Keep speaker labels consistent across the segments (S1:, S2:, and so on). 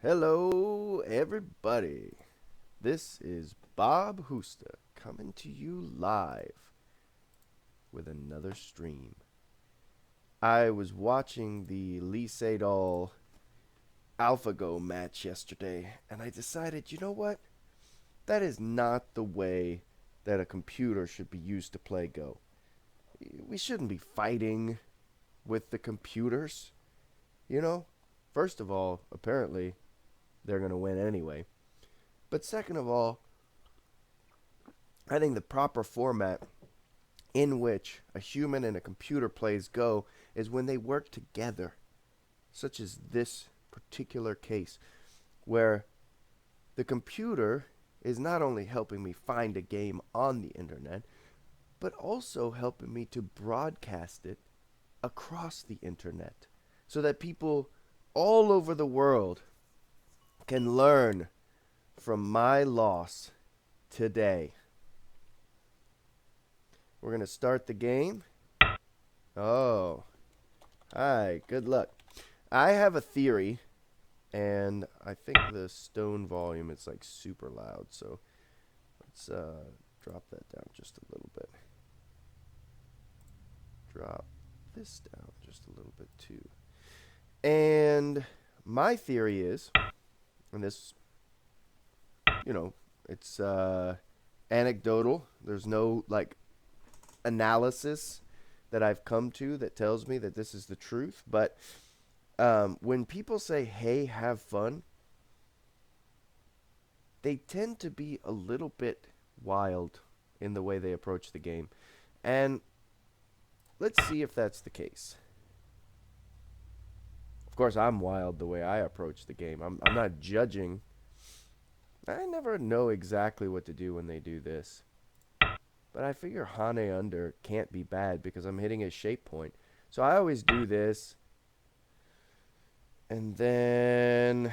S1: Hello, everybody. This is Bob Husta coming to you live with another stream. I was watching the Lee Sedol AlphaGo match yesterday, and I decided, you know what? That is not the way that a computer should be used to play Go. We shouldn't be fighting with the computers, you know? First of all, apparently, they're going to win anyway. But second of all, I think the proper format in which a human and a computer plays Go is when they work together, such as this particular case, where the computer is not only helping me find a game on the internet, but also helping me to broadcast it across the internet so that people all over the world can learn from my loss today. We're going to start the game. Oh, hi, good luck. I have a theory, and I think the stone volume is like super loud, so let's drop that down just a little bit. Drop this down just a little bit too. And my theory is, and this, it's anecdotal. There's no like analysis that I've come to that tells me that this is the truth. But when people say, hey, have fun, they tend to be a little bit wild in the way they approach the game. And let's see if that's the case. Of course, I'm wild the way I approach the game. I'm not judging. I never know exactly what to do when they do this. But I figure Hane under can't be bad because I'm hitting his shape point. So I always do this. And then it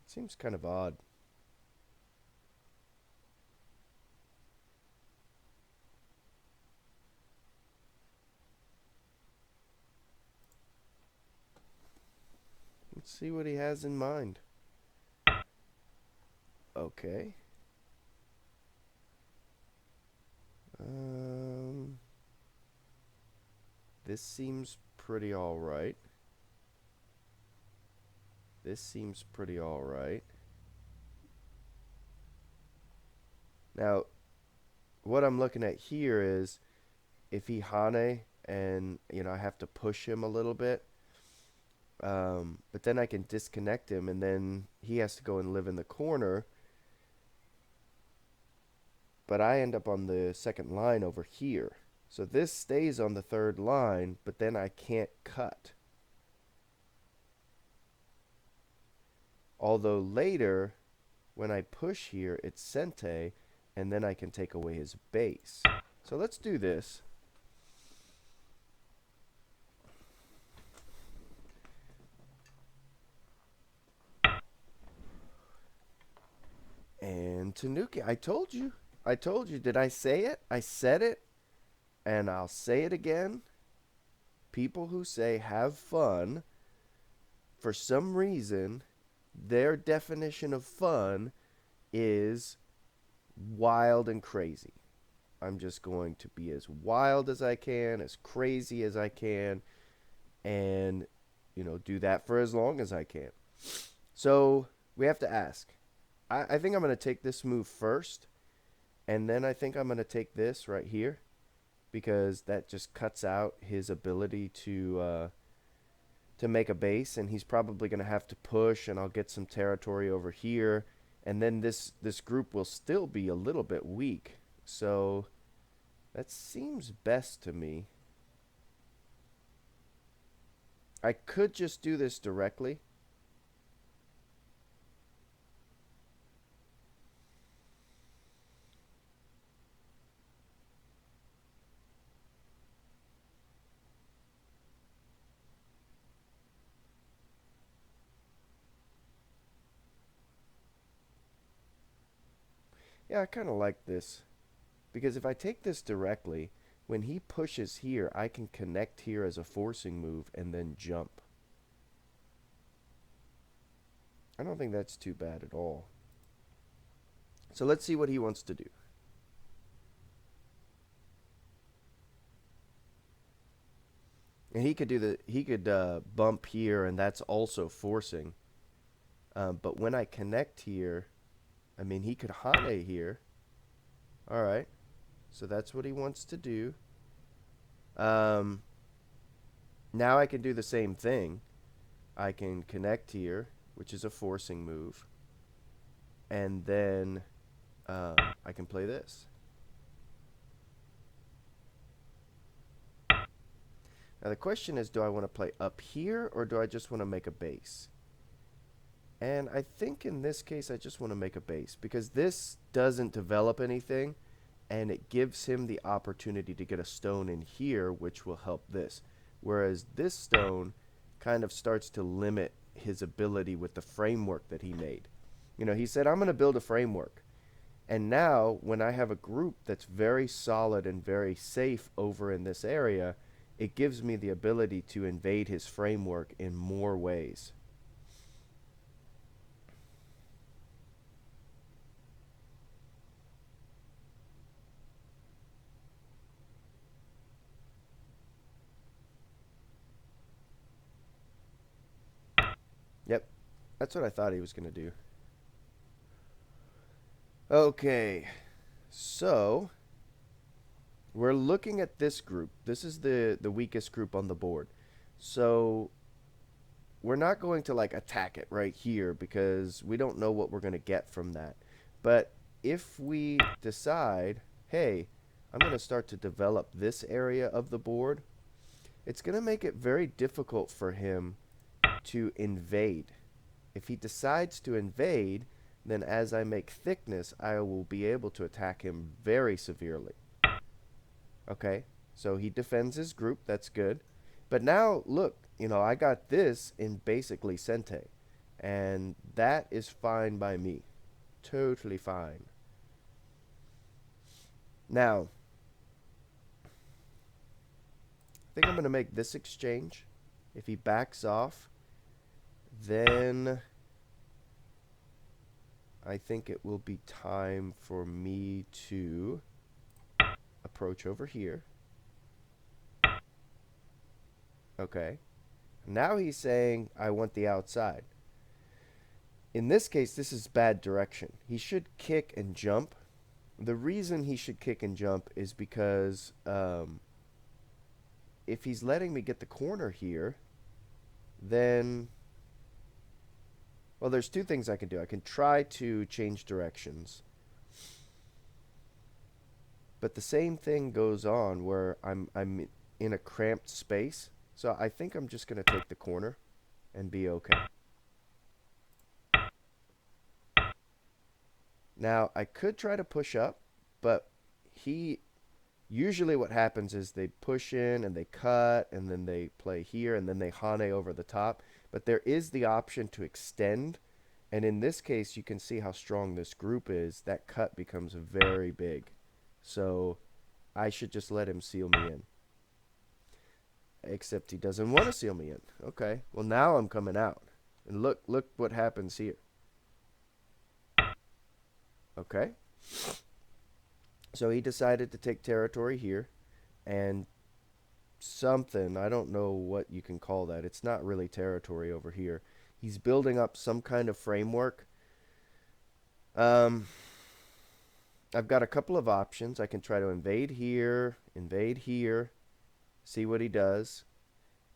S1: seems kind of odd. Let's see what he has in mind. Okay. This seems pretty alright. This seems pretty alright. Now, what I'm looking at here is if he Hane and, I have to push him a little bit. But then I can disconnect him and then he has to go and live in the corner. But I end up on the second line over here. So this stays on the third line, but then I can't cut. Although later, when I push here, it's Sente, and then I can take away his base. So let's do this. And Tanuki, I told you. I told you. Did I say it? I said it, and I'll say it again. People who say have fun, for some reason, their definition of fun is wild and crazy. I'm just going to be as wild as I can, as crazy as I can, and, do that for as long as I can. So we have to ask. I think I'm going to take this move first, and then I think I'm going to take this right here because that just cuts out his ability to make a base, and he's probably going to have to push, and I'll get some territory over here, and then this group will still be a little bit weak. So that seems best to me. I could just do this directly. Yeah, I kind of like this. Because if I take this directly, when he pushes here, I can connect here as a forcing move and then jump. I don't think that's too bad at all. So let's see what he wants to do. And he could bump here, and that's also forcing. But when I connect here, I mean, he could Hane here. All right. So that's what he wants to do. Now I can do the same thing. I can connect here, which is a forcing move. And then I can play this. Now the question is, do I want to play up here or do I just want to make a base? And I think in this case I just want to make a base because this doesn't develop anything and it gives him the opportunity to get a stone in here, which will help this. Whereas this stone kind of starts to limit his ability with the framework that he made. You know, he said, I'm going to build a framework. And now when I have a group that's very solid and very safe over in this area, it gives me the ability to invade his framework in more ways. Yep, that's what I thought he was going to do. Okay, so we're looking at this group. This is the weakest group on the board. So we're not going to like attack it right here because we don't know what we're going to get from that. But if we decide, hey, I'm going to start to develop this area of the board, it's going to make it very difficult for him to invade. If he decides to invade, then as I make thickness, I will be able to attack him very severely. Okay, so he defends his group. That's good. But now, look, you know, I got this in basically Sente. And that is fine by me. Totally fine. Now, I think I'm going to make this exchange. If he backs off, then I think it will be time for me to approach over here. Okay. Now he's saying I want the outside. In this case, this is bad direction. He should kick and jump. The reason he should kick and jump is because if he's letting me get the corner here, then, well, there's two things I can do. I can try to change directions. But the same thing goes on where I'm in a cramped space. So I think I'm just going to take the corner and be okay. Now, I could try to push up, but usually what happens is they push in and they cut and then they play here and then they Hane over the top. But there is the option to extend. And in this case, you can see how strong this group is. That cut becomes very big. So I should just let him seal me in. Except he doesn't want to seal me in. Okay, well now I'm coming out. And look what happens here. Okay. So he decided to take territory here. And something, I don't know what you can call that. It's not really territory over here. He's building up some kind of framework. I've got a couple of options. I can try to invade here, see what he does.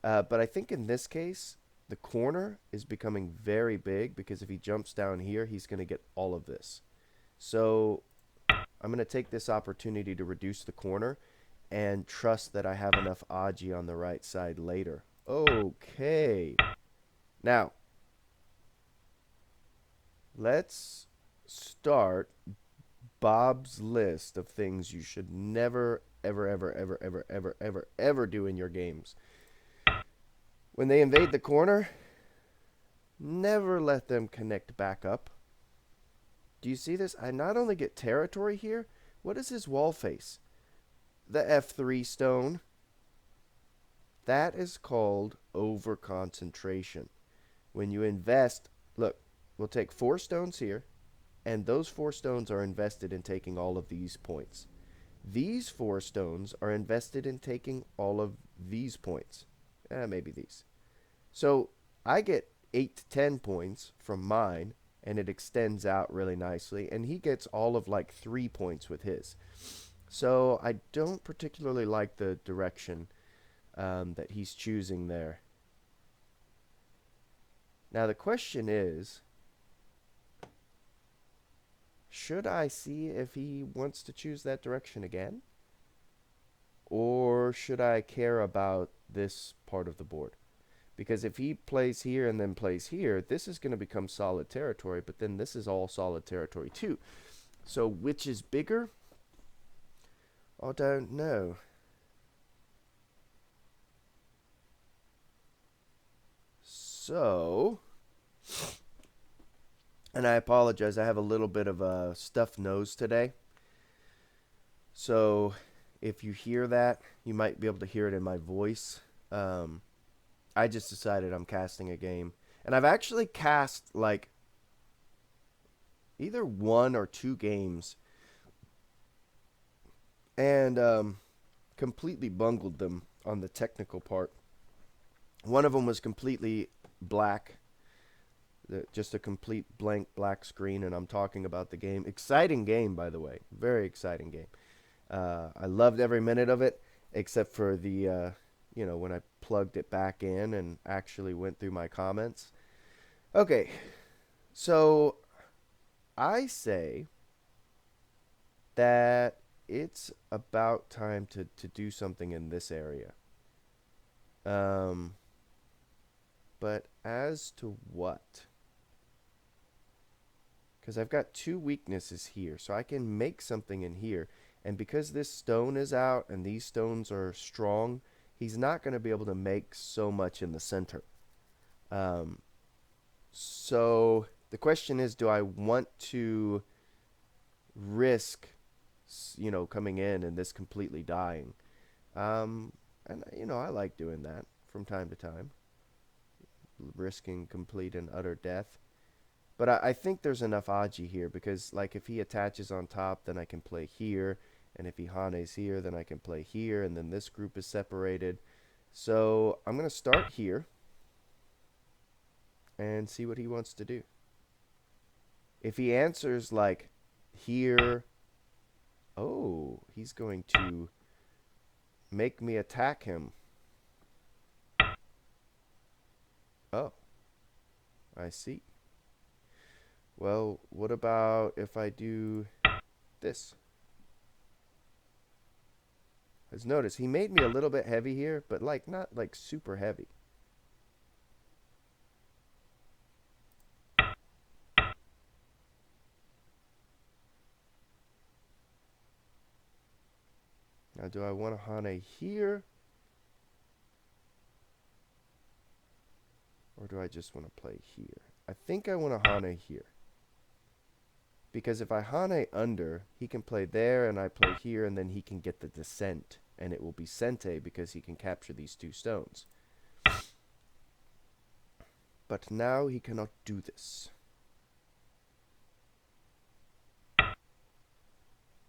S1: But I think in this case, the corner is becoming very big because if he jumps down here, he's going to get all of this. So I'm going to take this opportunity to reduce the corner and trust that I have enough Aji on the right side later. Okay. Now, let's start Bob's list of things you should never, ever do in your games. When they invade the corner, never let them connect back up. Do you see this? I not only get territory here, what is his wall face? the F3 stone. That is called over-concentration. When you invest, look, we'll take 4 stones here, and those 4 stones are invested in taking all of these points. These 4 stones are invested in taking all of these points. Maybe these. So I get 8 to 10 points from mine, and it extends out really nicely, and he gets all of like 3 points with his. So I don't particularly like the direction that he's choosing there. Now the question is, should I see if he wants to choose that direction again? Or should I care about this part of the board? Because if he plays here and then plays here, this is going to become solid territory, but then this is all solid territory too. So which is bigger? I don't know. So, and I apologize, I have a little bit of a stuffed nose today. So if you hear that, you might be able to hear it in my voice. I just decided I'm casting a game. And I've actually cast like either 1 or 2 games and completely bungled them on the technical part. One of them was completely black, just a complete blank black screen, and I'm talking about the game. Exciting game, by the way. Very exciting game. I loved every minute of it, except for the, when I plugged it back in and actually went through my comments. Okay, so I say that it's about time to do something in this area. But as to what? Because I've got 2 weaknesses here, so I can make something in here. And because this stone is out and these stones are strong, he's not going to be able to make so much in the center. So the question is, do I want to risk, coming in and this completely dying? And, I like doing that from time to time, risking complete and utter death. But I think there's enough Aji here because, like, if he attaches on top, then I can play here. And if he Hanes here, then I can play here. And then this group is separated. So I'm going to start here and see what he wants to do. If he answers, like, here, oh, he's going to make me attack him. Oh, I see. Well, what about if I do this? As notice, he made me a little bit heavy here, but like not like super heavy. Now, do I want to Hane here? Or do I just want to play here? I think I want to Hane here. Because if I Hane under, he can play there and I play here, and then he can get the descent. And it will be Sente because he can capture these 2 stones. But now he cannot do this.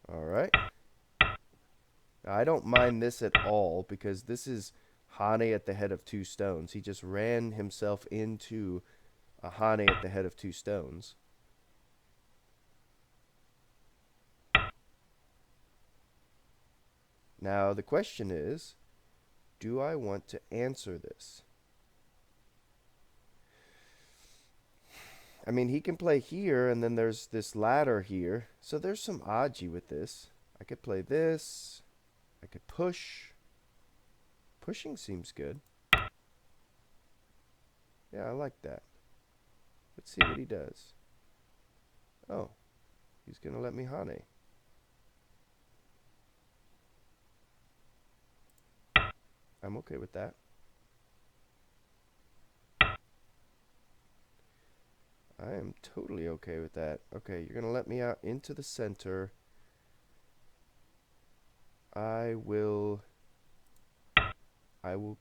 S1: Alright. I don't mind this at all because this is Hane at the head of 2 stones. He just ran himself into a Hane at the head of 2 stones. Now the question is, do I want to answer this? I mean, he can play here, and then there's this ladder here. So there's some Aji with this. I could play this. I could push. Pushing seems good. Yeah, I like that. Let's see what he does. Oh, he's going to let me Hane. I'm okay with that. I am totally okay with that. Okay, you're going to let me out into the center. I will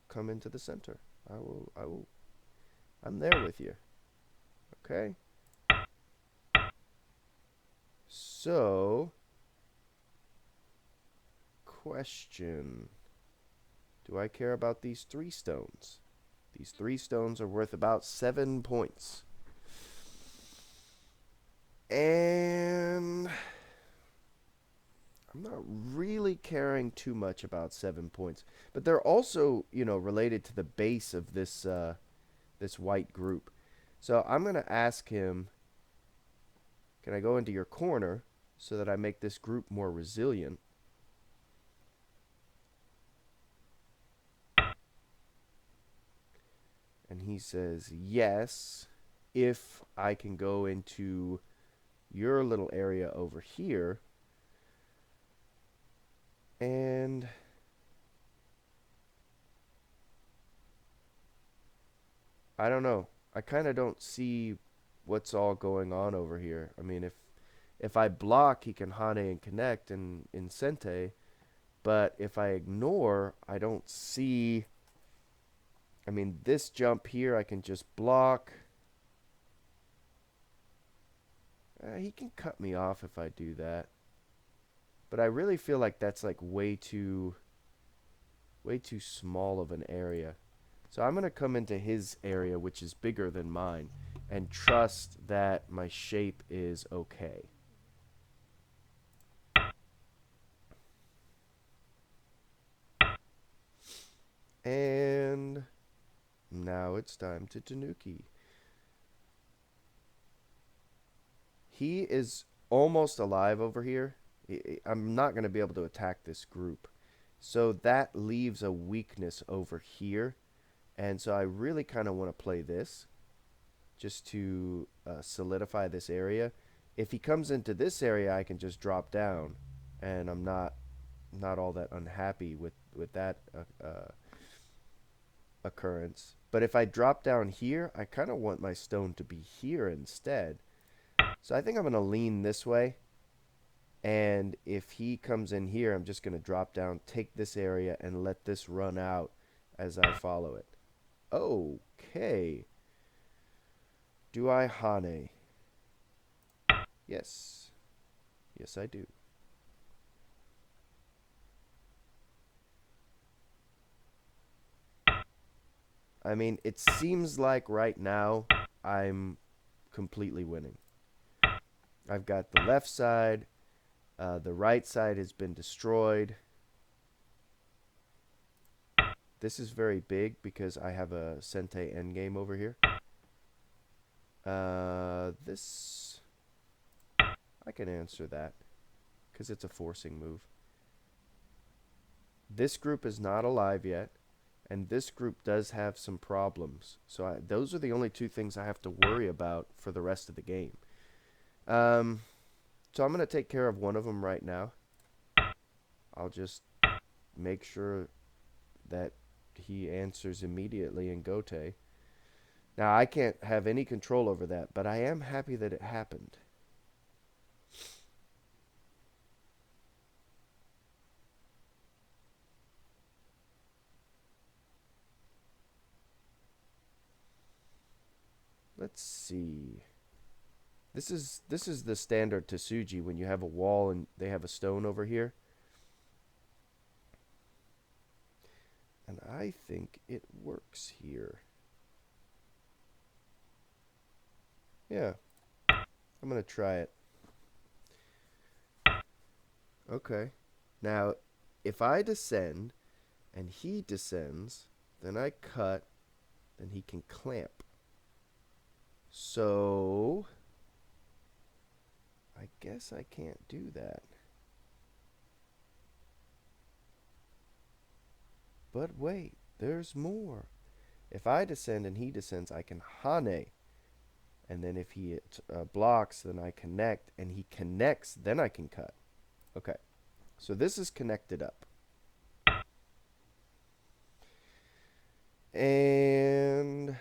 S1: come into the center. I'm there with you. Okay? So, question. Do I care about these 3 stones? These 3 stones are worth about 7 points. And I'm not really caring too much about 7 points. But they're also, related to the base of this white group. So I'm going to ask him, can I go into your corner so that I make this group more resilient? And he says, yes, if I can go into your little area over here. And I don't know. I kind of don't see what's all going on over here. I mean, if I block, he can Hane and connect and Incente. But if I ignore, I don't see. I mean, this jump here, I can just block. He can cut me off if I do that. But I really feel like that's like way too small of an area. So I'm going to come into his area, which is bigger than mine, and trust that my shape is okay. And now it's time to Tanuki. He is almost alive over here. I'm not going to be able to attack this group. So that leaves a weakness over here. And so I really kind of want to play this just to solidify this area. If he comes into this area, I can just drop down, and I'm not all that unhappy with that occurrence. But if I drop down here, I kind of want my stone to be here instead. So I think I'm going to lean this way. And if he comes in here, I'm just going to drop down, take this area, and let this run out as I follow it. Okay. Do I Hane? Yes. Yes, I do. I mean, it seems like right now I'm completely winning. I've got the left side. The right side has been destroyed. This is very big because I have a Sente endgame over here. This... I can answer that because it's a forcing move. This group is not alive yet, and this group does have some problems. So those are the only 2 things I have to worry about for the rest of the game. So I'm going to take care of one of them right now. I'll just make sure that he answers immediately in Gote. Now, I can't have any control over that, but I am happy that it happened. Let's see. This is the standard Tsuji when you have a wall and they have a stone over here. And I think it works here. Yeah. I'm going to try it. Okay. Now, if I descend and he descends, then I cut, then he can clamp. So, I guess I can't do that. But wait, there's more. If I descend and he descends, I can Hane. And then if he blocks, then I connect. And he connects, then I can cut. Okay. So this is connected up. And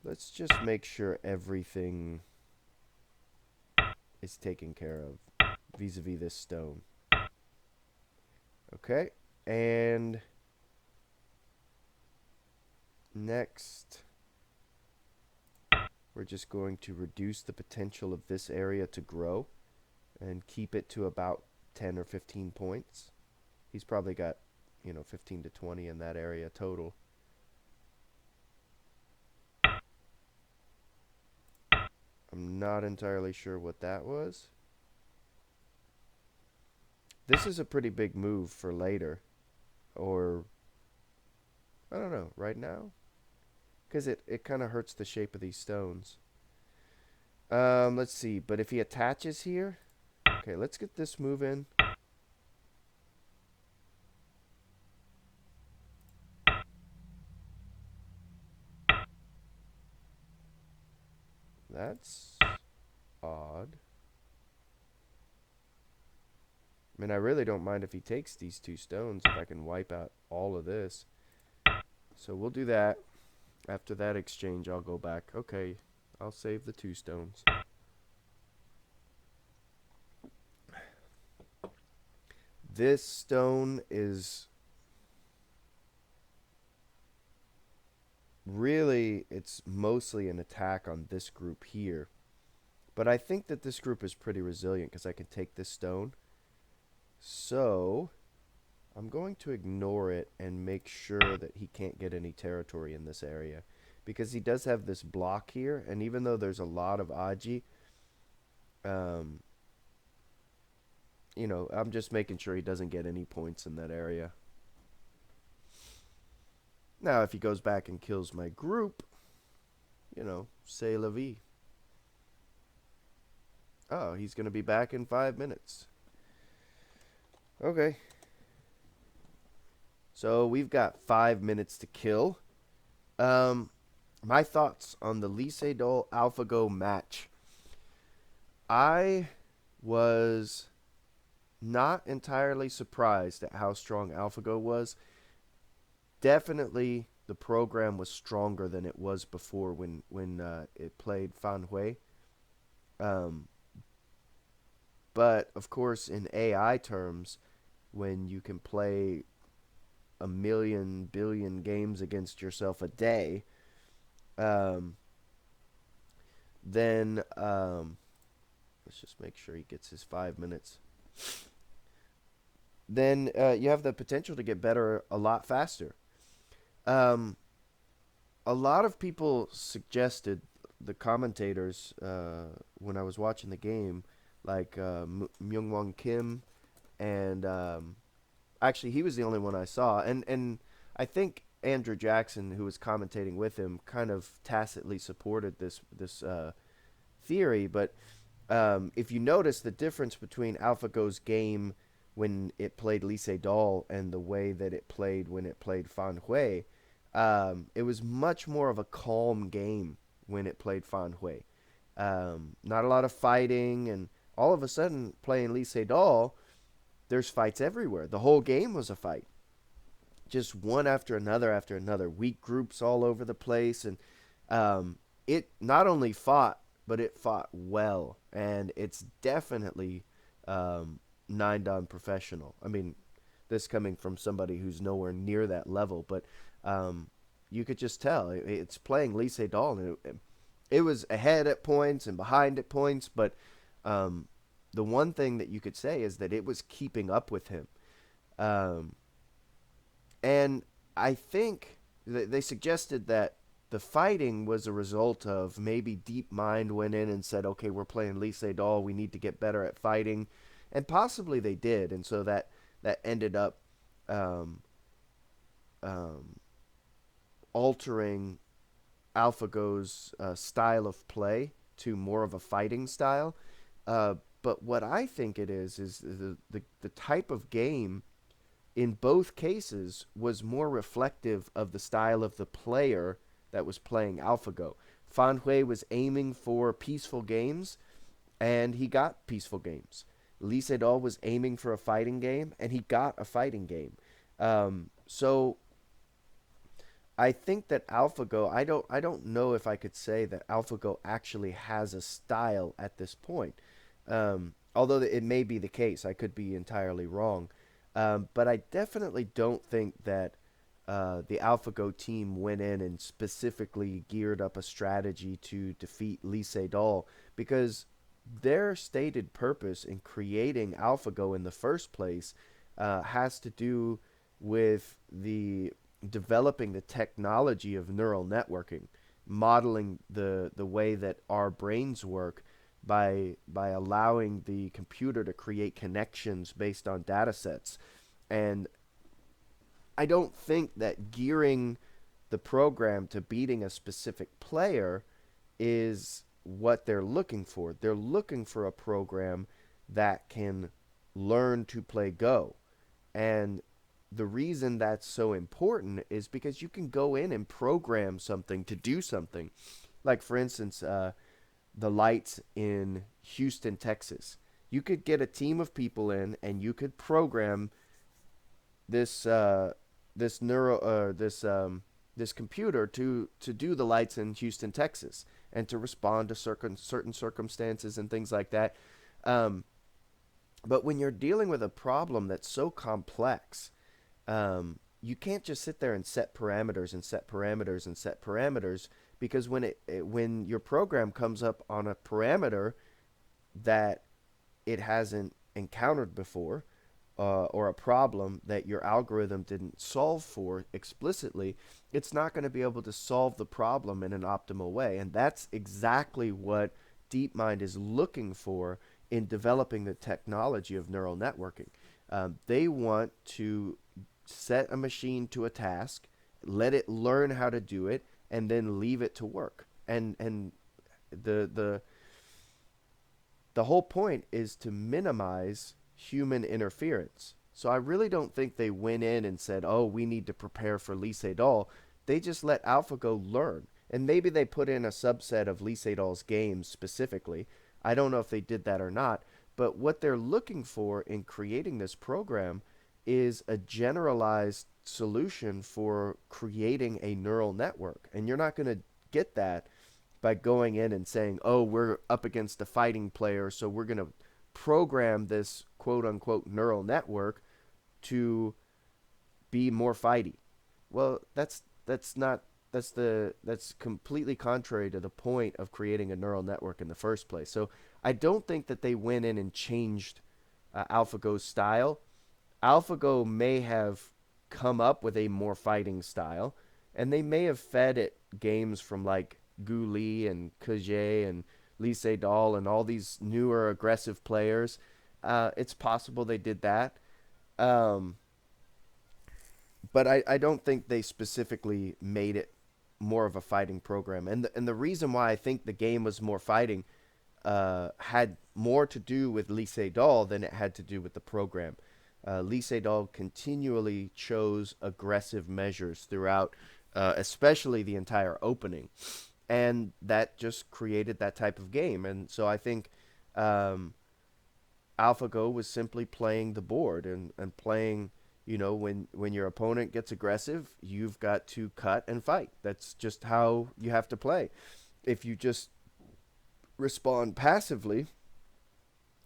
S1: let's just make sure everything is taken care of vis-a-vis this stone. Okay, and next we're just going to reduce the potential of this area to grow and keep it to about 10 or 15 points. He's probably got, 15 to 20 in that area total. I'm not entirely sure what that was. This is a pretty big move for later. Or, I don't know, right now? Because it kind of hurts the shape of these stones. Let's see. But if he attaches here... Okay, let's get this move in. That's odd. I mean, I really don't mind if he takes these two stones, if I can wipe out all of this. So we'll do that. After that exchange, I'll go back. Okay, I'll save the two stones. This stone is really, it's mostly an attack on this group here. But I think that this group is pretty resilient because I can take this stone. So I'm going to ignore it and make sure that he can't get any territory in this area. Because he does have this block here, and even though there's a lot of Aji, um, I'm just making sure he doesn't get any points in that area. Now, if he goes back and kills my group, c'est la vie. Oh, he's going to be back in 5 minutes. Okay. So we've got 5 minutes to kill. My thoughts on the Lee Sedol AlphaGo match. I was not entirely surprised at how strong AlphaGo was. Definitely the program was stronger than it was before when it played Fan Hui. But of course, in AI terms, when you can play a million billion games against yourself a day, then let's just make sure he gets his 5 minutes. Then you have the potential to get better a lot faster. A lot of people suggested, the commentators, when I was watching the game, like Myung-Won Kim, and actually he was the only one I saw, and I think Andrew Jackson, who was commentating with him, kind of tacitly supported this theory. But if you notice the difference between AlphaGo's game when it played Lee Sedol and the way that it played when it played Fan Hui, it was much more of a calm game when it played Fan Hui. Not a lot of fighting, and all of a sudden, playing Lee Sedol, there's fights everywhere. The whole game was a fight. Just one after another. Weak groups all over the place. And it not only fought, but it fought well. And it's definitely 9-dan professional. I mean, this coming from somebody who's nowhere near that level. But you could just tell. It's playing Lee Sedol. And it was ahead at points and behind at points. But the one thing that you could say is that it was keeping up with him. And I think they suggested that the fighting was a result of maybe DeepMind went in and said, okay, we're playing Lee Sedol, we need to get better at fighting. And possibly they did. And so that ended up altering AlphaGo's style of play to more of a fighting style. But what I think it is the type of game in both cases was more reflective of the style of the player that was playing AlphaGo. Fan Hui was aiming for peaceful games, and he got peaceful games. Lee Sedol was aiming for a fighting game, and he got a fighting game. So I think that AlphaGo, I don't know if I could say that AlphaGo actually has a style at this point. Although it may be the case, I could be entirely wrong. But I definitely don't think that the AlphaGo team went in and specifically geared up a strategy to defeat Lee Sedol, because their stated purpose in creating AlphaGo in the first place has to do with the developing the technology of neural networking, modeling the way that our brains work by allowing the computer to create connections based on data sets. And I don't think that gearing the program to beating a specific player is what they're looking for. They're looking for a program that can learn to play Go. And the reason that's so important is because you can go in and program something to do something. Like, for instance, the lights in Houston, Texas. You could get a team of people in and you could program this this neuro this computer to do the lights in Houston, Texas, and to respond to certain circumstances and things like that. Um, but when you're dealing with a problem that's so complex, you can't just sit there and set parameters and set parameters and set parameters, because when your program comes up on a parameter that it hasn't encountered before, or a problem that your algorithm didn't solve for explicitly, it's not going to be able to solve the problem in an optimal way. And that's exactly what DeepMind is looking for in developing the technology of neural networking. They want to set a machine to a task, let it learn how to do it, and then leave it to work. And the the the whole point is to minimize human interference. So I really don't think they went in and said, "Oh, we need to prepare for Lee Sedol." They just let AlphaGo learn, and maybe they put in a subset of Lee Sedol's games specifically. I don't know if they did that or not, but what they're looking for in creating this program is a generalized solution for creating a neural network, and you're not going to get that by going in and saying, "Oh, we're up against a fighting player, so we're going to program this quote unquote neural network to be more fighty." Well, that's not that's completely contrary to the point of creating a neural network in the first place. So I don't think that they went in and changed AlphaGo's style. AlphaGo may have come up with a more fighting style, and they may have fed it games from like Gu Li and KGS and Lee Sedol and all these newer aggressive players. It's possible they did that. Um, but I don't think they specifically made it more of a fighting program. And the reason why I think the game was more fighting had more to do with Lee Sedol than it had to do with the program. Lee Sedol continually chose aggressive measures throughout, especially the entire opening, and that just created that type of game. And so I think um, AlphaGo was simply playing the board and playing. When your opponent gets aggressive, you've got to cut and fight. That's just how you have to play. If you just respond passively,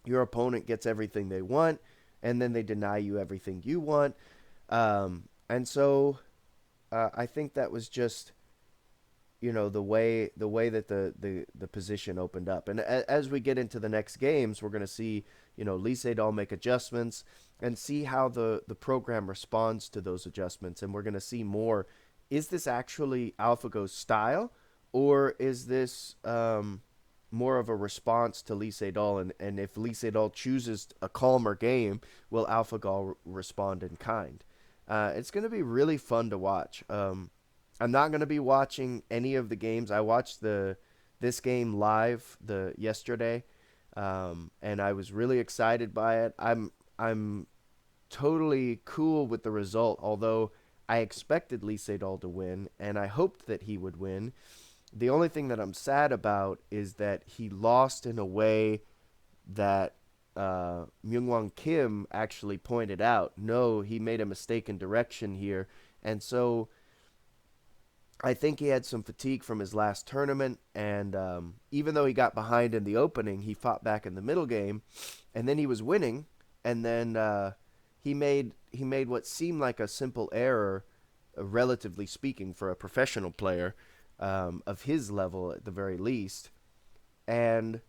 S1: your opponent gets everything they want, and then they deny you everything you want. And so I think that was just the way that the position opened up. And as we get into the next games, we're going to see Lee Sedol make adjustments and see how the program responds to those adjustments. And we're going to see more. Is this actually AlphaGo's style, or is this more of a response to Lee Sedol? And if Lee Sedol chooses a calmer game, will AlphaGo respond in kind? It's going to be really fun to watch. I'm not going to be watching any of the games. I watched this game live the yesterday, and I was really excited by it. I'm totally cool with the result, although I expected Lee Sedol to win, and I hoped that he would win. The only thing that I'm sad about is that he lost in a way that Myungwon Kim actually pointed out. No, he made a mistake in direction here, and so I think he had some fatigue from his last tournament, and even though he got behind in the opening, he fought back in the middle game, and then he was winning, and then he made what seemed like a simple error, relatively speaking, for a professional player of his level at the very least, and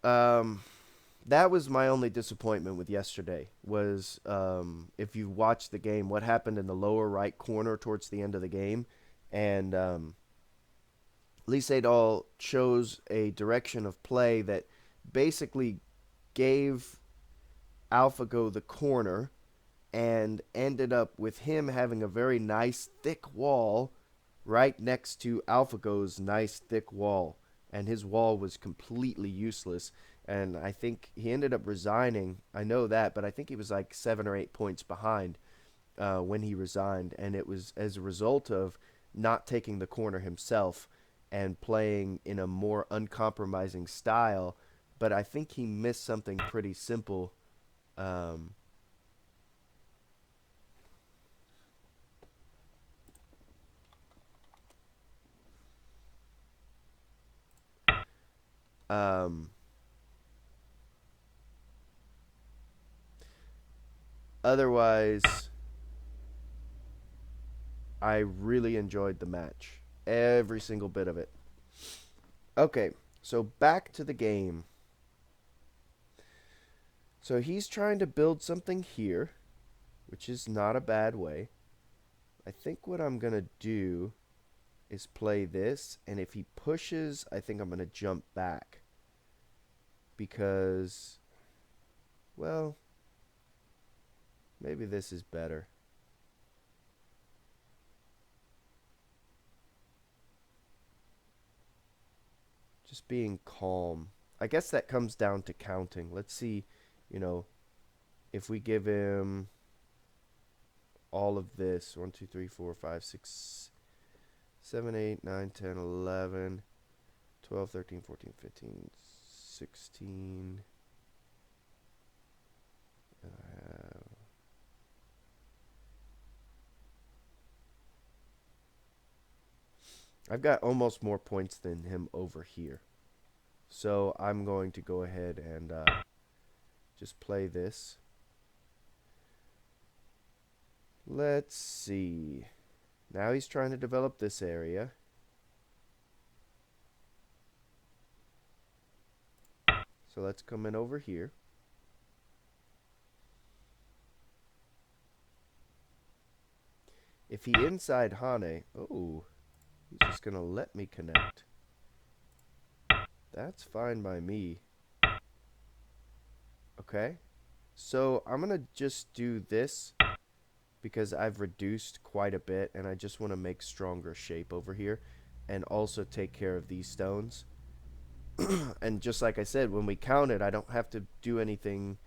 S1: um, that was my only disappointment with yesterday. Was if you watch the game, what happened in the lower right corner towards the end of the game, and Lee Sedol chose a direction of play that basically gave AlphaGo the corner and ended up with him having a very nice thick wall right next to AlphaGo's nice thick wall. And his wall was completely useless. And I think he ended up resigning. I know that, but I think he was like 7 or 8 points behind when he resigned. And it was as a result of not taking the corner himself and playing in a more uncompromising style. But I think he missed something pretty simple. Um, um, Otherwise, I really enjoyed the match. Every single bit of it. Okay, so back to the game. So he's trying to build something here, which is not a bad way. I think what I'm going to do is play this, and if he pushes, I think I'm going to jump back. Because, well, maybe this is better. Just being calm. I guess that comes down to counting. Let's see, you know, if we give him all of this 1, 2, 3, 4, 5, 6, 7, 8, 9, 10, 11, 12, 13, 14, 15, 16. I've got almost more points than him over here. So I'm going to go ahead and just play this. Let's see. Now he's trying to develop this area. So let's come in over here. If he inside Hane, oh, he's just going to let me connect. That's fine by me. Okay. So I'm going to just do this because I've reduced quite a bit and I just want to make stronger shape over here and also take care of these stones. And just like I said, when we count it, I don't have to do anything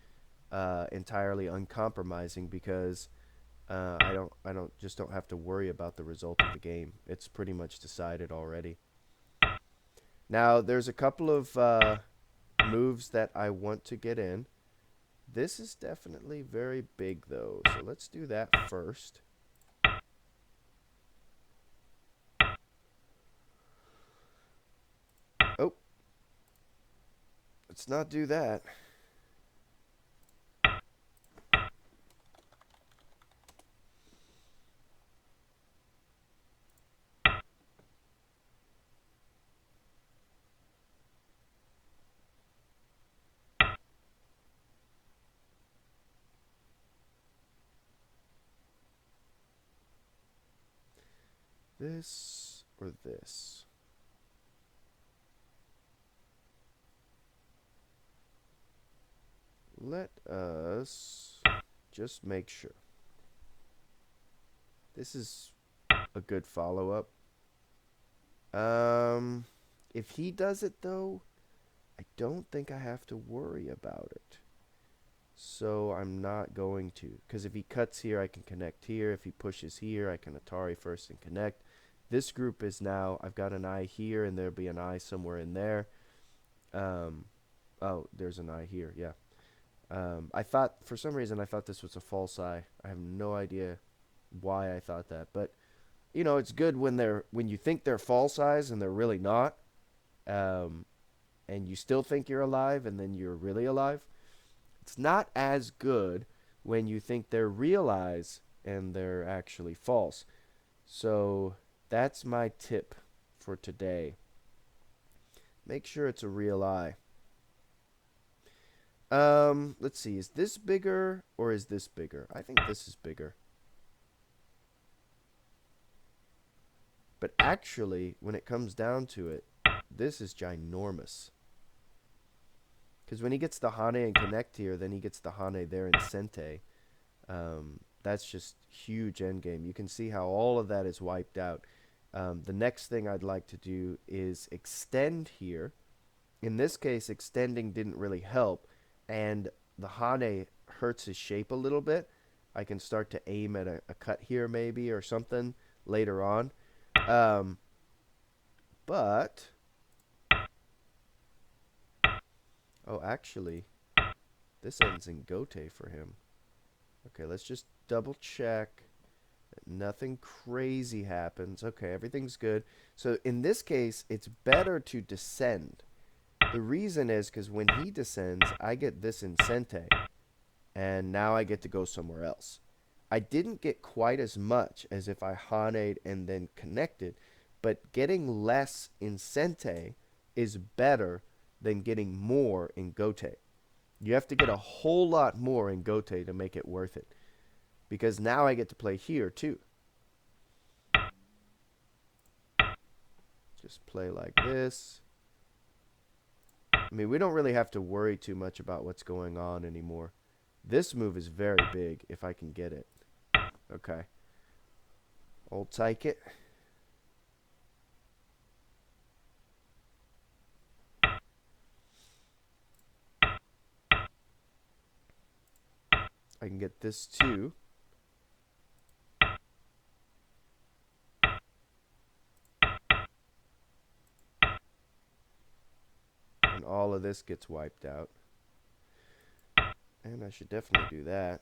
S1: entirely uncompromising because I don't have to worry about the result of the game. It's pretty much decided already. Now there's a couple of moves that I want to get in. This is definitely very big though, so let's do that first. Oh, let's not do that. This or this? Let us just make sure. This is a good follow-up. If he does it though, I don't think I have to worry about it. So I'm not going to. Because if he cuts here, I can connect here. If he pushes here, I can Atari first and connect. This group is now, I've got an eye here, and there'll be an eye somewhere in there. Oh, there's an eye here, yeah. I thought, for some reason, I thought this was a false eye. I have no idea why I thought that. But, you know, it's good when you think they're false eyes and they're really not. Um, and you still think you're alive and then you're really alive. It's not as good when you think they're real eyes and they're actually false. So that's my tip for today. Make sure it's a real eye. Let's see. Is this bigger or is this bigger? I think this is bigger. But actually, when it comes down to it, this is ginormous. Because when he gets the Hane and Connect here, then he gets the Hane there in Sente. That's just huge endgame. You can see how all of that is wiped out. The next thing I'd like to do is extend here. In this case, extending didn't really help, and the Hane hurts his shape a little bit. I can start to aim at a cut here maybe or something later on. Um, but, oh, actually, this ends in Gote for him. Okay, let's just double check. Nothing crazy happens. Okay, everything's good. So in this case, it's better to descend. The reason is because when he descends, I get this in Sente, and now I get to go somewhere else. I didn't get quite as much as if I Haned and then connected, but getting less in Sente is better than getting more in Gote. You have to get a whole lot more in Gote to make it worth it. Because now I get to play here too. Just play like this. I mean, we don't really have to worry too much about what's going on anymore. This move is very big if I can get it. Okay. I'll take it. I can get this too. And all of this gets wiped out. And I should definitely do that.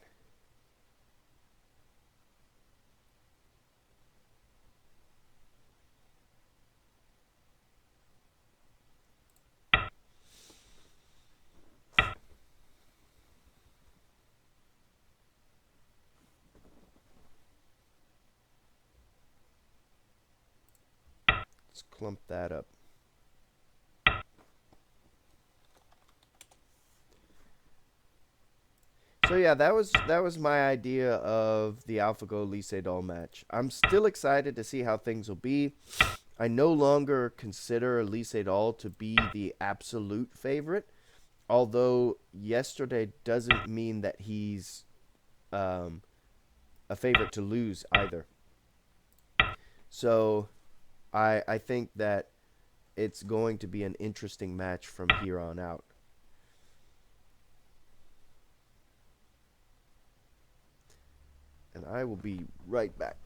S1: Let's clump that up. So yeah, that was my idea of the AlphaGo Lee Sedol match. I'm still excited to see how things will be. I no longer consider Lee Sedol to be the absolute favorite, although yesterday doesn't mean that he's a favorite to lose either. So I think that it's going to be an interesting match from here on out. And I will be right back.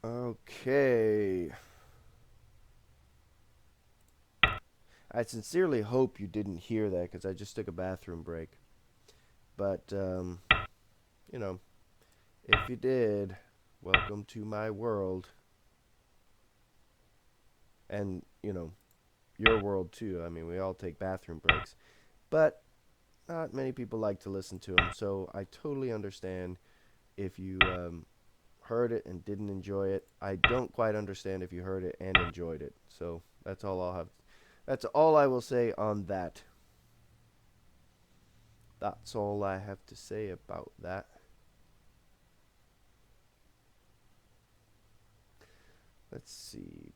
S1: Okay. I sincerely hope you didn't hear that because I just took a bathroom break. But, you know, if you did, welcome to my world. And, your world too. I mean, we all take bathroom breaks. But not many people like to listen to them. So I totally understand if you heard it and didn't enjoy it. I don't quite understand if you heard it and enjoyed it. So that's all I'll have. That's all I will say on that. that's all I have to say about that. Let's see.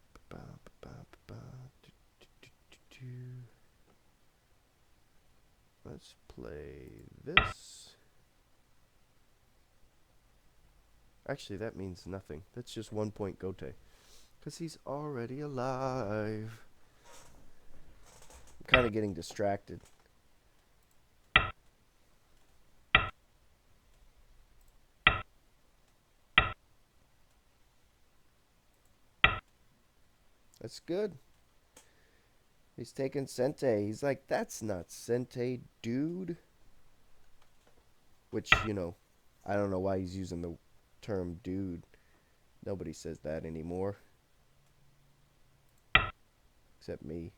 S1: Let's play this. Actually, that means nothing. That's just 1 point Gote. Because he's already alive. I'm kind of getting distracted. That's good. He's taking Sente. He's like, that's not Sente, dude. Which, I don't know why he's using the term dude. Nobody says that anymore. Except me.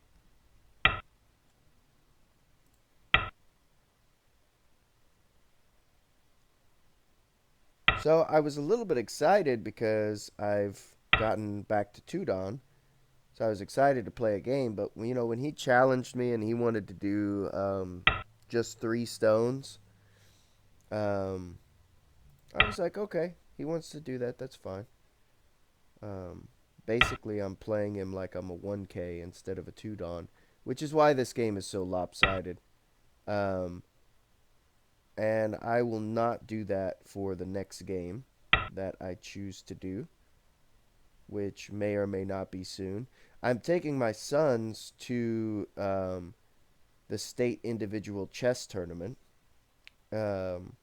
S1: So I was a little bit excited because I've gotten back to Tudon. So I was excited to play a game. But, when he challenged me and he wanted to do just 3 stones, um, I was like, okay, he wants to do that. That's fine. Um, Basically, I'm playing him like I'm a 1K instead of a Tudon, which is why this game is so lopsided. Um, and I will not do that for the next game that I choose to do, which may or may not be soon. I'm taking my sons to the state individual chess tournament, um,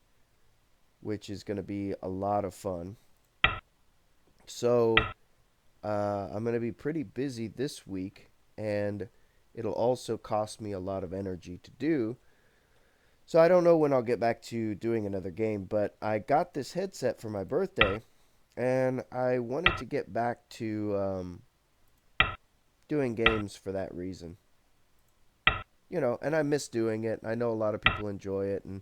S1: which is going to be a lot of fun. So I'm going to be pretty busy this week, and it'll also cost me a lot of energy to do. So I don't know when I'll get back to doing another game, but I got this headset for my birthday, and I wanted to get back to doing games for that reason. And I miss doing it. I know a lot of people enjoy it, and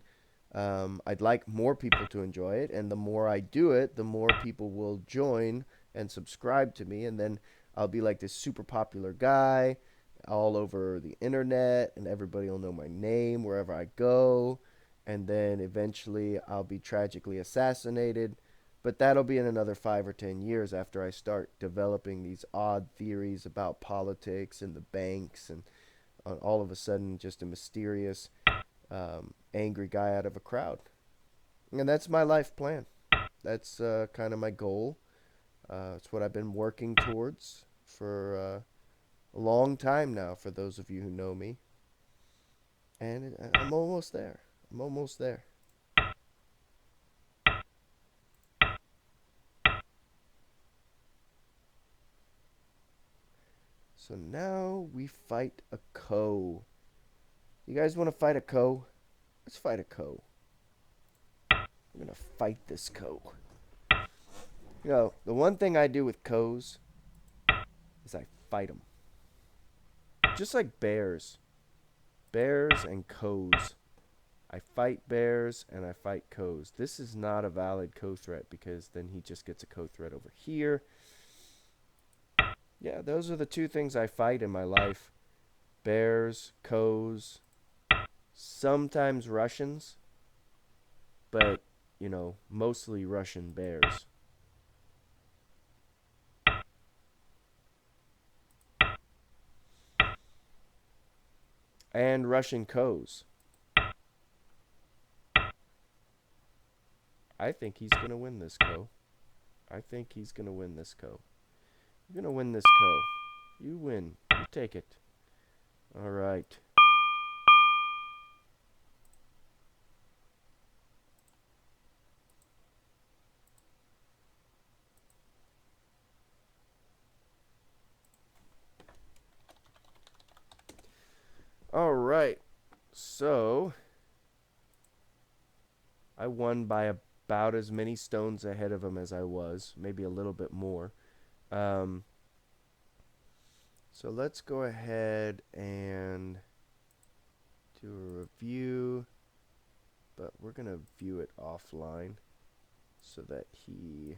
S1: I'd like more people to enjoy it. And the more I do it, the more people will join and subscribe to me, and then I'll be like this super popular guy all over the internet, and everybody will know my name wherever I go. And then eventually I'll be tragically assassinated. But that'll be in another 5 or 10 years after I start developing these odd theories about politics and the banks, and all of a sudden just a mysterious, angry guy out of a crowd. And that's my life plan. That's kind of my goal. It's what I've been working towards for a long time now, for those of you who know me. And I'm almost there. I'm almost there. So now we fight a Ko. You guys want to fight a Ko? Let's fight a Ko. We're going to fight this Ko. The one thing I do with Kos is I fight them. Just like bears. Bears and Kos. I fight bears and I fight Kos. This is not a valid Ko threat because then he just gets a Ko threat over here. Yeah, those are the 2 things I fight in my life. Bears, Kos, sometimes Russians, but, mostly Russian bears. And Russian Kos. I think he's going to win this Ko. I think he's going to win this Ko. You're going to win this Ko. You win. You take it. All right. All right. So I won by about as many stones ahead of him as I was, maybe a little bit more. So let's go ahead and do a review, but we're going to view it offline so that he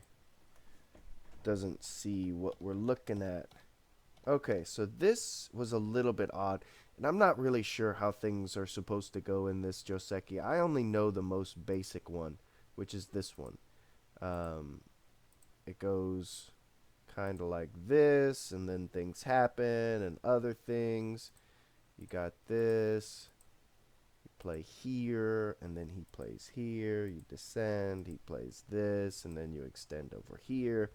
S1: doesn't see what we're looking at. Okay, so this was a little bit odd. And I'm not really sure how things are supposed to go in this Joseki. I only know the most basic one, which is this one. Um, it goes kind of like this, and then things happen and other things. You got this. You play here, and then he plays here. You descend. He plays this, and then you extend over here.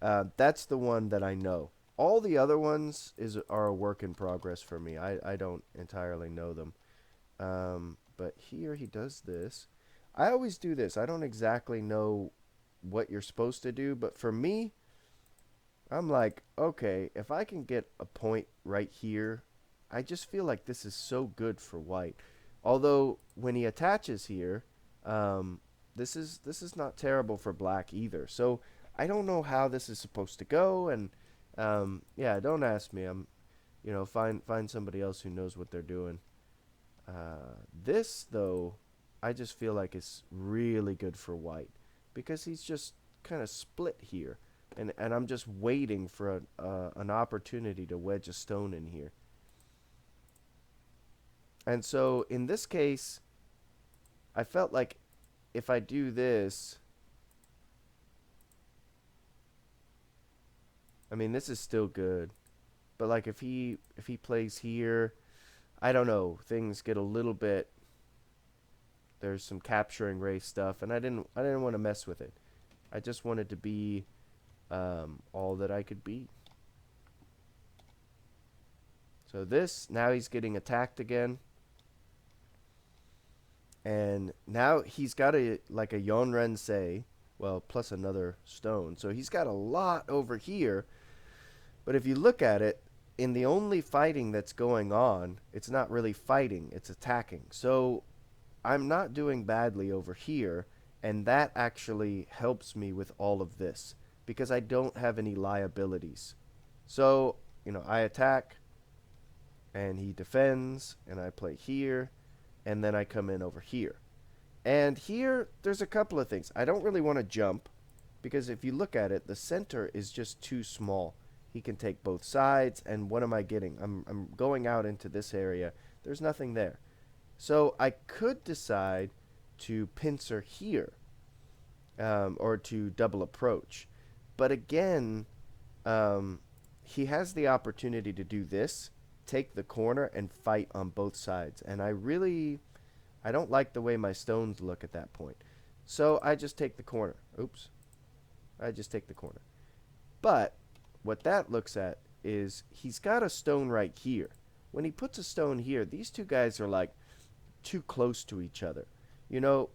S1: That's the one that I know. All the other ones are a work in progress for me. I don't entirely know them. But here he does this. I always do this. I don't exactly know what you're supposed to do, but for me, I'm like, okay, if I can get a point right here, I just feel like this is so good for white. Although when he attaches here, um, this is not terrible for black either. So I don't know how this is supposed to go, and yeah, don't ask me. Find somebody else who knows what they're doing. This though, I just feel like it's really good for white because he's just kind of split here, and I'm just waiting for an opportunity to wedge a stone in here. And so in this case, I felt like if I do this, I mean this is still good, but like if he plays here, I don't know, things get a little bit. There's some capturing race stuff, and I didn't want to mess with it. I just wanted to be all that I could be. So this, now he's getting attacked again. And now he's got like a Yonrensei, well, plus another stone. So he's got a lot over here. But if you look at it, in the only fighting that's going on, it's not really fighting, it's attacking. So I'm not doing badly over here, and that actually helps me with all of this because I don't have any liabilities. So, I attack, and he defends, and I play here, and then I come in over here. And here, there's a couple of things. I don't really want to jump because if you look at it, the center is just too small. He can take both sides, and what am I getting? I'm going out into this area. There's nothing there. So I could decide to pincer here, or to double approach. But again, he has the opportunity to do this, take the corner, and fight on both sides. And I don't like the way my stones look at that point. So I just take the corner. Oops. I just take the corner. But what that looks at is he's got a stone right here. When he puts a stone here, these two guys are like too close to each other.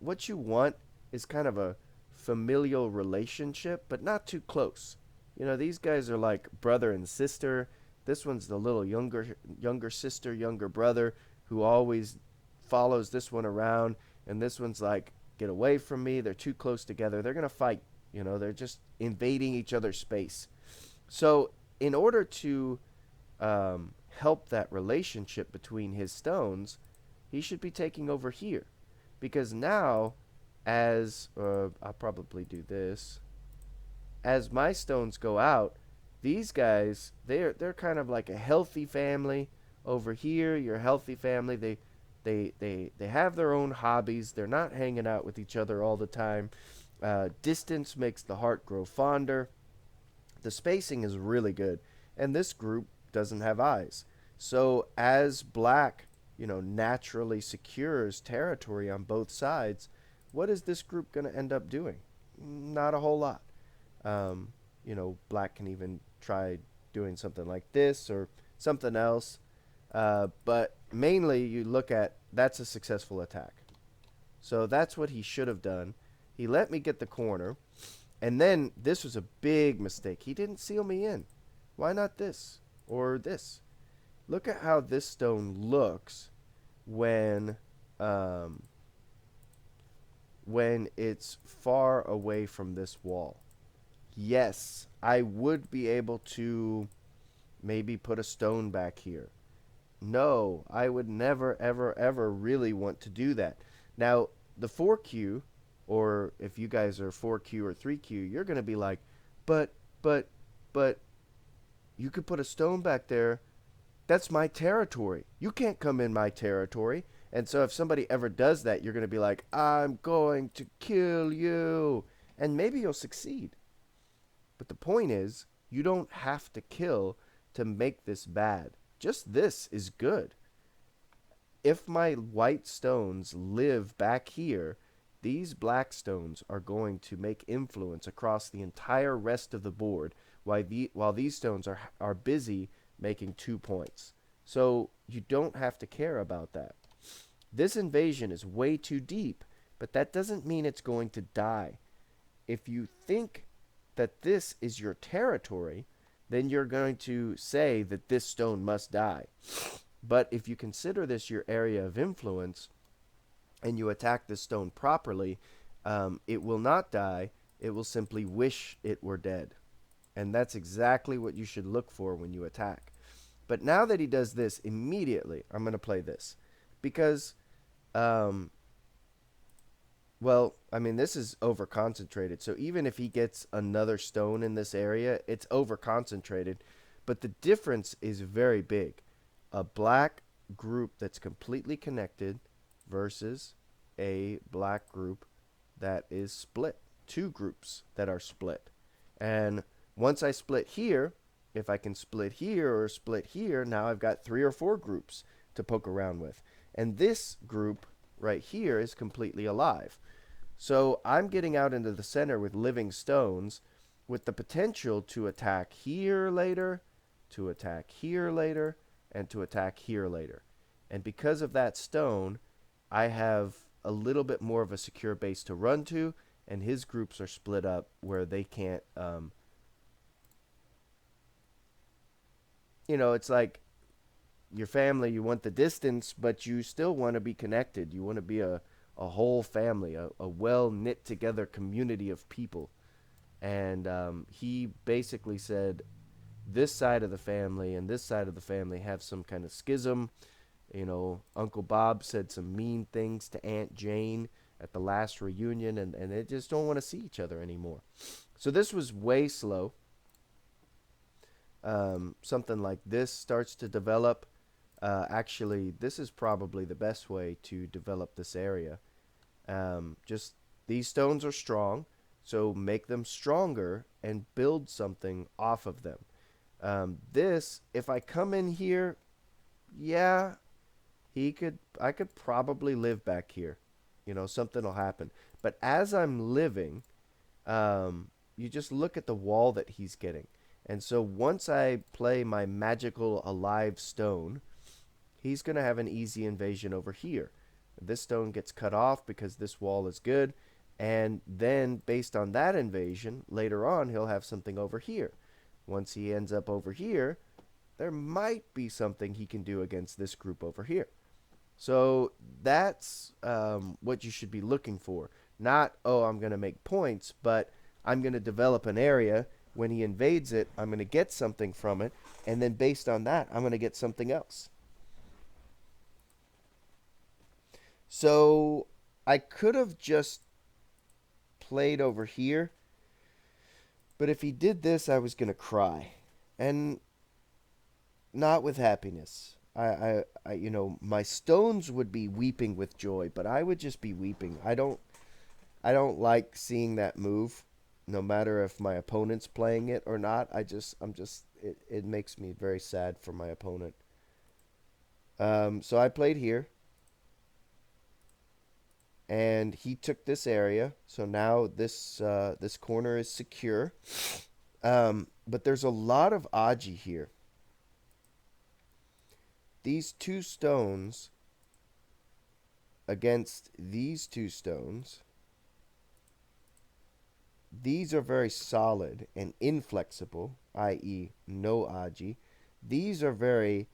S1: What you want is kind of a familial relationship, but not too close. These guys are like brother and sister. This one's the little younger sister, younger brother who always follows this one around, and this one's like, get away from me. They're too close together. They're gonna fight. They're just invading each other's space. So in order to help that relationship between his stones, he should be taking over here, because now, as I'll probably do this, as my stones go out, these guys, they're kind of like a healthy family. Over here, you're a healthy family. They have their own hobbies. They're not hanging out with each other all the time. Distance makes the heart grow fonder. The spacing is really good, and this group doesn't have eyes. So as black, naturally secures territory on both sides, what is this group going to end up doing? Not a whole lot. Black can even try doing something like this or something else. But mainly, you look at that's a successful attack. So that's what he should have done. He let me get the corner. And then this was a big mistake. He didn't seal me in. Why not this or this? Look at how this stone looks when it's far away from this wall. Yes, I would be able to maybe put a stone back here. No, I would never, ever, ever really want to do that. Now, the 4Q, or if you guys are 4Q or 3Q, you're going to be like, but, but, you could put a stone back there That's my territory. You can't come in my territory. And so if somebody ever does that, you're going to be like, I'm going to kill you. And maybe you'll succeed. But the point is, you don't have to kill to make this bad. Just this is good. If my white stones live back here, these black stones are going to make influence across the entire rest of the board while these stones are busy making 2 points. So you don't have to care about that. This invasion is way too deep, but that doesn't mean it's going to die. If you think that this is your territory, then you're going to say that this stone must die. But if you consider this your area of influence and you attack this stone properly, it will not die. It will simply wish it were dead. And that's exactly what you should look for when you attack. But now that he does this, immediately I'm going to play this. Because, well, I mean, this is over concentrated. So even if he gets another stone in this area, it's over concentrated. But the difference is very big. A black group that's completely connected versus a black group that is split. Two groups that are split. And once I split here, if I can split here or split here, now I've got 3 or 4 groups to poke around with. And this group right here is completely alive. So I'm getting out into the center with living stones with the potential to attack here later, to attack here later, and to attack here later. And because of that stone, I have a little bit more of a secure base to run to, and his groups are split up where they can't, it's like your family, you want the distance, but you still want to be connected. You want to be a whole family, a well knit together community of people. And he basically said, this side of the family and this side of the family have some kind of schism. Uncle Bob said some mean things to Aunt Jane at the last reunion, and they just don't want to see each other anymore. So this was way slow. Something like this starts to develop. Actually, this is probably the best way to develop this area. Just these stones are strong, so make them stronger and build something off of them. This, if I come in here, yeah, I could probably live back here. Something will happen. But as I'm living, you just look at the wall that he's getting. And so once I play my magical alive stone, he's going to have an easy invasion over here. This stone gets cut off because this wall is good. And then based on that invasion, later on, he'll have something over here. Once he ends up over here, there might be something he can do against this group over here. So that's what you should be looking for. Not, oh, I'm going to make points, but I'm going to develop an area. When he invades it, I'm going to get something from it. And then based on that, I'm going to get something else. So I could have just played over here. But if he did this, I was going to cry. And not with happiness. My stones would be weeping with joy, but I would just be weeping. I don't like seeing that move, no matter if my opponent's playing it or not. It makes me very sad for my opponent. So I played here, and he took this area. So now this corner is secure. But there's a lot of Aji here. These 2 stones against these 2 stones. These are very solid and inflexible, i.e. no Aji. These are very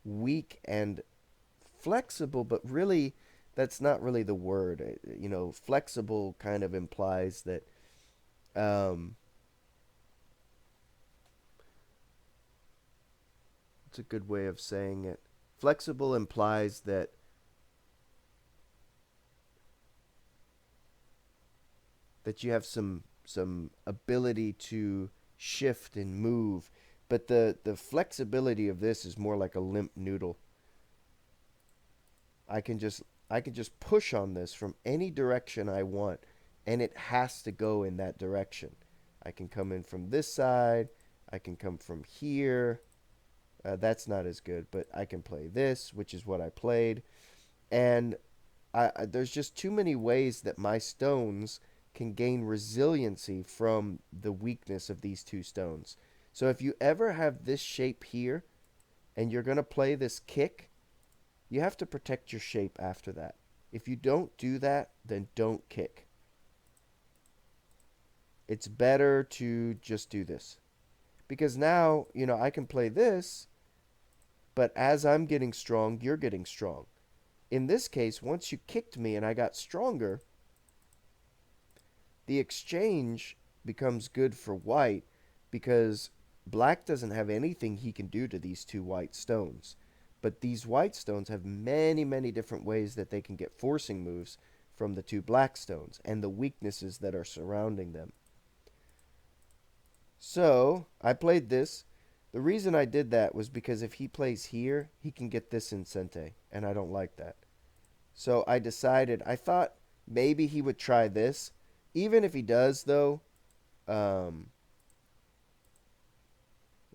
S1: weak and flexible, but really that's not really the word. Flexible kind of implies that it's a good way of saying it. Flexible implies that you have some ability to shift and move. But the flexibility of this is more like a limp noodle. I can just I can just push on this from any direction I want, and it has to go in that direction. I can come in from this side. I can come from here. That's not as good, but I can play this, which is what I played. And there's just too many ways that my stones can gain resiliency from the weakness of these two stones. So if you ever have this shape here and you're going to play this kick, you have to protect your shape after that. If you don't do that, then don't kick. It's better to just do this. Because now, I can play this, but as I'm getting strong, you're getting strong. In this case, once you kicked me and I got stronger, the exchange becomes good for white because black doesn't have anything he can do to these two white stones. But these white stones have many, many different ways that they can get forcing moves from the two black stones and the weaknesses that are surrounding them. So I played this. The reason I did that was because if he plays here, he can get this in Sente, and I don't like that. So I thought maybe he would try this. Even if he does, though, um,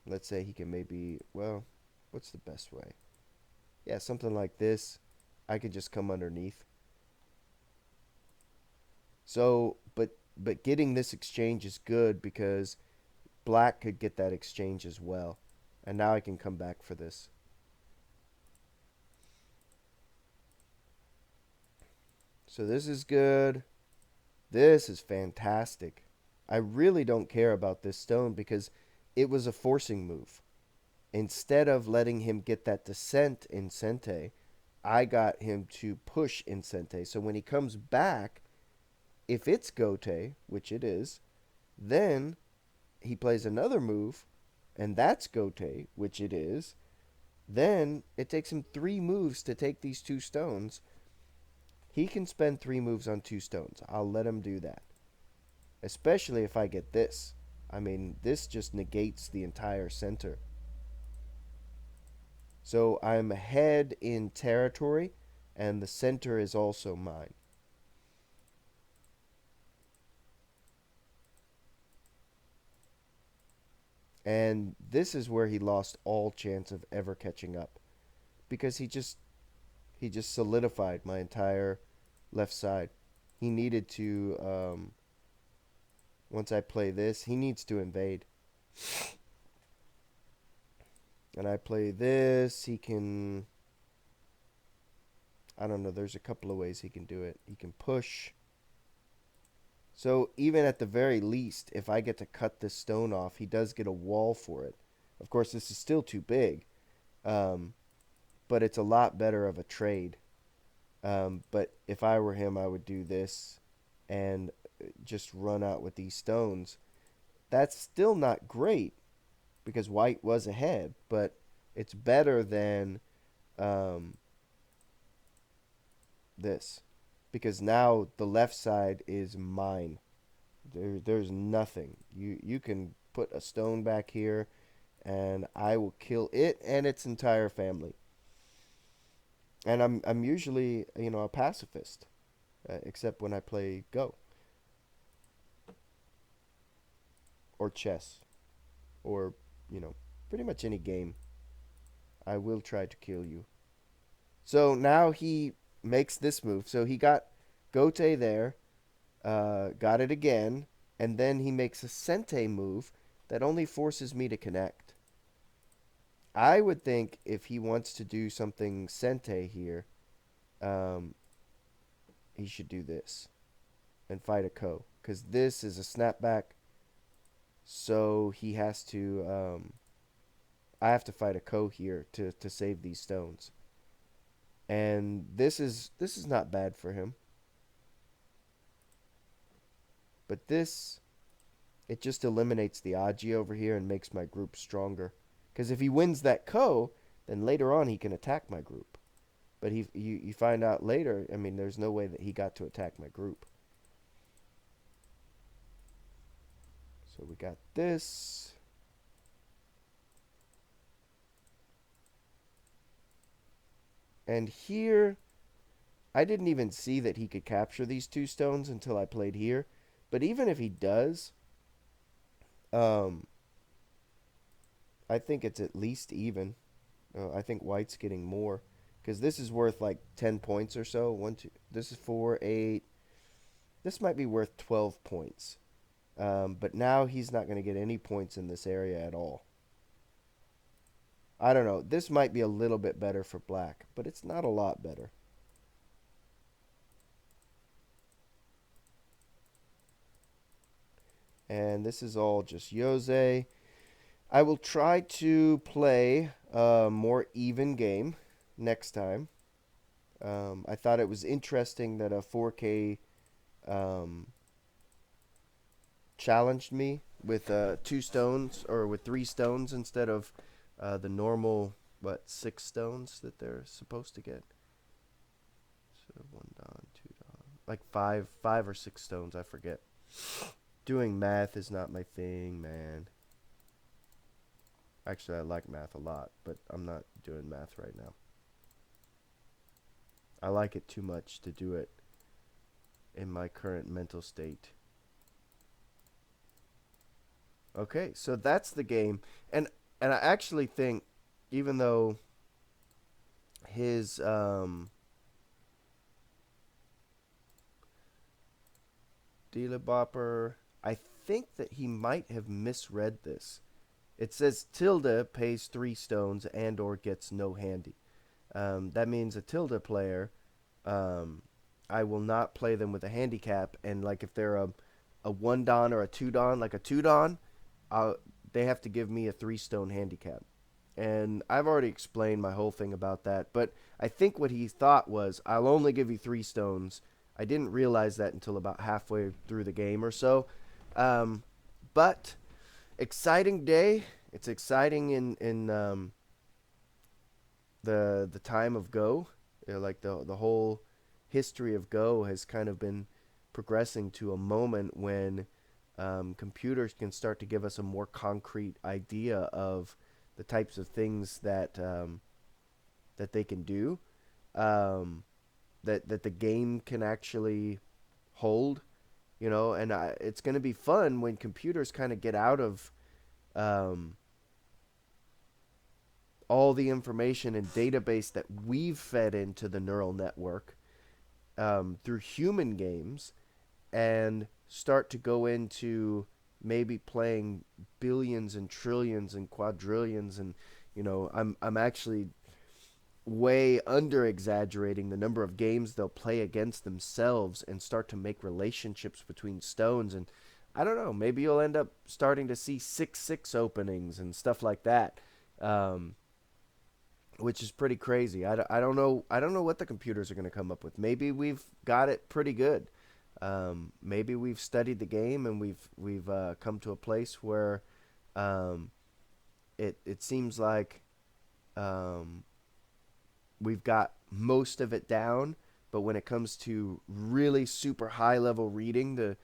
S1: let's say he can maybe, well, what's the best way? Yeah, something like this. I could just come underneath. So, but getting this exchange is good because black could get that exchange as well. And now I can come back for this. So this is good. This is fantastic. I really don't care about this stone because it was a forcing move. Instead of letting him get that descent in Sente, I got him to push in Sente. So when he comes back, if it's Gote, which it is, then he plays another move, and that's Gote, which it is. Then it takes him 3 moves to take these 2 stones. He can spend 3 moves on 2 stones. I'll let him do that. Especially if I get this. I mean, this just negates the entire center. So I'm ahead in territory, and the center is also mine. And this is where he lost all chance of ever catching up because he just solidified my entire left side. He needed to once I play this, he needs to invade. And I play this, he can, I don't know, there's a couple of ways he can do it. He can push. So even at the very least, if I get to cut this stone off, he does get a wall for it. Of course, this is still too big, um, but it's a lot better of a trade. But if I were him, I would do this and just run out with these stones. That's still not great because white was ahead, but it's better than um, this because now the left side is mine. There's nothing. You can put a stone back here, and I will kill it and its entire family. And I'm usually a pacifist, except when I play Go or chess or pretty much any game. I will try to kill you. So now he makes this move. So he got Gote there, got it again, and then he makes a Sente move that only forces me to connect. I would think if he wants to do something Sente here, um, he should do this and fight a Ko. Because this is a snapback, so he has to, I have to fight a Ko here to save these stones. And this is not bad for him. But this, it just eliminates the Aji over here and makes my group stronger. Because if he wins that Ko, then later on he can attack my group. But you find out later, I mean, there's no way that he got to attack my group. So we got this. And here, I didn't even see that he could capture these 2 stones until I played here. But even if he does, um, I think it's at least even. I think white's getting more because this is worth like 10 points or so. One, two. This is 4, 8. This might be worth 12 points. But now he's not going to get any points in this area at all. I don't know. This might be a little bit better for black, but it's not a lot better. And this is all just Yose. I will try to play a more even game next time. I thought it was interesting that a 4K um, challenged me with 2 stones or with 3 stones instead of the normal, 6 stones that they're supposed to get. So 1 don, 2 don, like five or 6 stones. I forget. Doing math is not my thing, man. Actually, I like math a lot, but I'm not doing math right now. I like it too much to do it in my current mental state. Okay, so that's the game. And I actually think even though his dealer bopper, I think that he might have misread this. It says tilde pays 3 stones and or gets no handy. That means a tilde player, um, I will not play them with a handicap. And like if they're a 1 don or a 2 don, like a 2 don, I'll, they have to give me a 3 stone handicap. And I've already explained my whole thing about that. But I think what he thought was, I'll only give you 3 stones. I didn't realize that until about halfway through the game or so. Um, but exciting day. It's exciting in the time of Go. Like the whole history of Go has kind of been progressing to a moment when computers can start to give us a more concrete idea of the types of things that they can do, um, that the game can actually hold. And it's going to be fun when computers kind of get out of um, all the information and database that we've fed into the neural network through human games and start to go into maybe playing billions and trillions and quadrillions. And I'm actually way under exaggerating the number of games they'll play against themselves and start to make relationships between stones. And I don't know, maybe you'll end up starting to see 6-6 openings and stuff like that, which is pretty crazy. I don't know. I don't know what the computers are going to come up with. Maybe we've got it pretty good. Maybe we've studied the game and we've come to a place where um, it seems like um, we've got most of it down. But when it comes to really super high level reading, the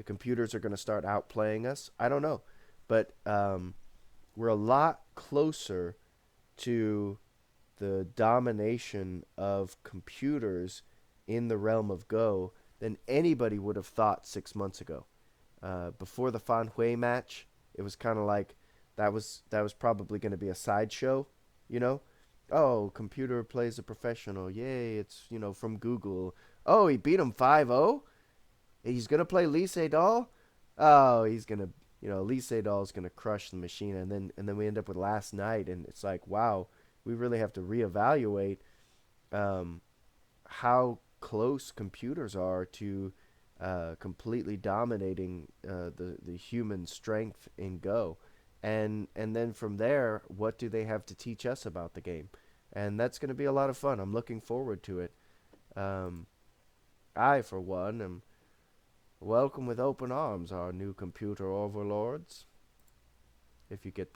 S1: computers are going to start outplaying us. I don't know, but we're a lot closer to the domination of computers in the realm of Go than anybody would have thought 6 months ago. Before the Fan Hui match, it was kind of like that was probably going to be a sideshow, you know. Oh, computer plays a professional. Yay, it's from Google. Oh, he beat him 5-0. He's gonna play Lee Sedol. Oh, he's gonna Lee Sedol's gonna crush the machine. And then we end up with last night, and it's like, wow, we really have to reevaluate um, how close computers are to completely dominating the human strength in Go, and then from there, what do they have to teach us about the game? And that's going to be a lot of fun. I'm looking forward to it. Um, I, for one, am welcome with open arms our new computer overlords. If you get that.